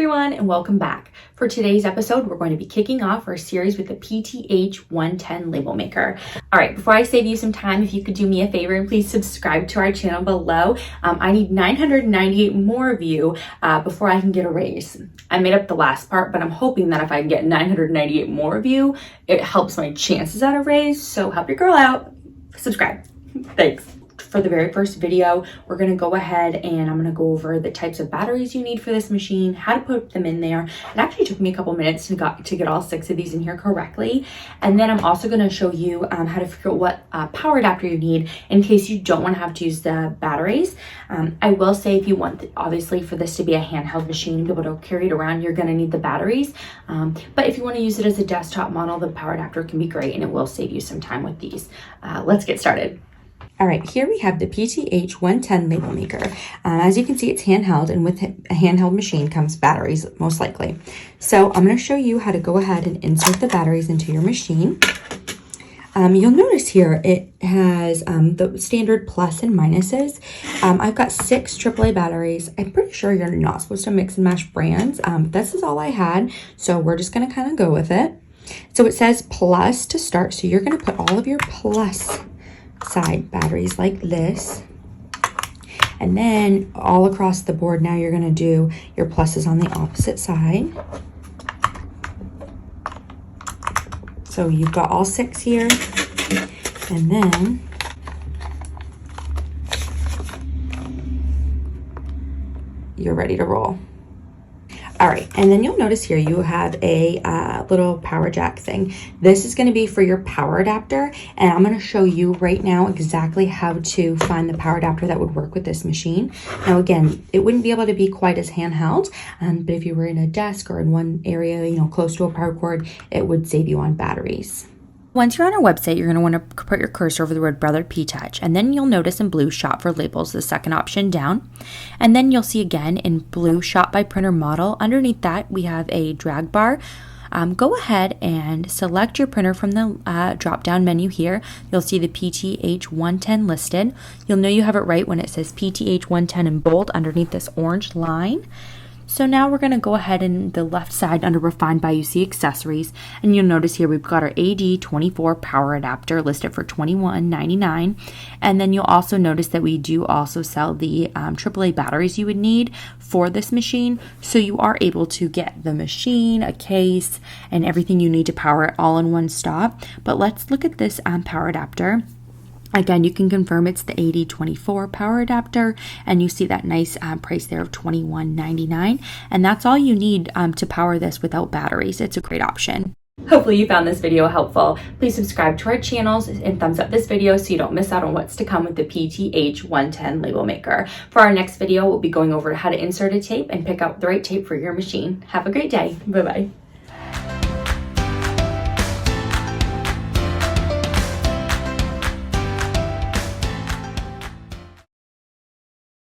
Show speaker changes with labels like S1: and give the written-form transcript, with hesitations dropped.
S1: everyone, and welcome back. For today's episode, we're going to be kicking off our series with the PTH110 label maker. All right, before I save you some time, if you could do me a favor and please subscribe to our channel below. I need 998 more of you before I can get a raise. I made up the last part, but I'm hoping that if I get 998 more of you, it helps my chances at a raise. So help your girl out. Subscribe. Thanks. For the very first video, we're going to go ahead and I'm going to go over the types of batteries you need for this machine, how to put them in there. It actually took me a couple minutes to get all 6 of these in here correctly. And then I'm also going to show you how to figure out what power adapter you need in case you don't want to have to use the batteries. I will say if you want, obviously, for this to be a handheld machine, be able to carry it around, you're going to need the batteries. But if you want to use it as a desktop model, the power adapter can be great and it will save you some time with these. Let's get started. All right, here we have the PTH110 label maker. As you can see, it's handheld, and with a handheld machine comes batteries, most likely. So I'm going to show you how to go ahead and insert the batteries into your machine. You'll notice here it has the standard plus and minuses. I've got 6 AAA batteries. I'm pretty sure you're not supposed to mix and match brands. This is all I had, so we're just going to kind of go with it. So it says plus to start, so you're going to put all of your plus side batteries like this, and then all across the board now you're going to do your pluses on the opposite side. So you've got all 6 here, and then you're ready to roll. All right, and then you'll notice here you have a little power jack thing. This is going to be for your power adapter, and I'm going to show you right now exactly how to find the power adapter that would work with this machine. Now, again, it wouldn't be able to be quite as handheld, but if you were in a desk or in one area, close to a power cord, it would save you on batteries. Once you're on our website, you're going to want to put your cursor over the word Brother PT, and then you'll notice in blue shop for labels, the second option down. And then you'll see again in blue shop by printer model. Underneath that, we have a drag bar. Go ahead and select your printer from the drop down menu here. You'll see the PTH110 listed. You'll know you have it right when it says PTH110 in bold underneath this orange line. So now we're going to go ahead in the left side under Refined by UC Accessories, and you'll notice here we've got our AD24 power adapter listed for $21.99, and then you'll also notice that we do also sell the AAA batteries you would need for this machine, so you are able to get the machine, a case, and everything you need to power it all in one stop. But let's look at this power adapter. Again, you can confirm it's the AD24 power adapter, and you see that nice price there of $21.99, and that's all you need to power this without batteries. It's a great option. Hopefully you found this video helpful. Please subscribe to our channels and thumbs up this video so you don't miss out on what's to come with the PTH110 label maker. For our next video, we'll be going over how to insert a tape and pick out the right tape for your machine. Have a great day. Bye-bye.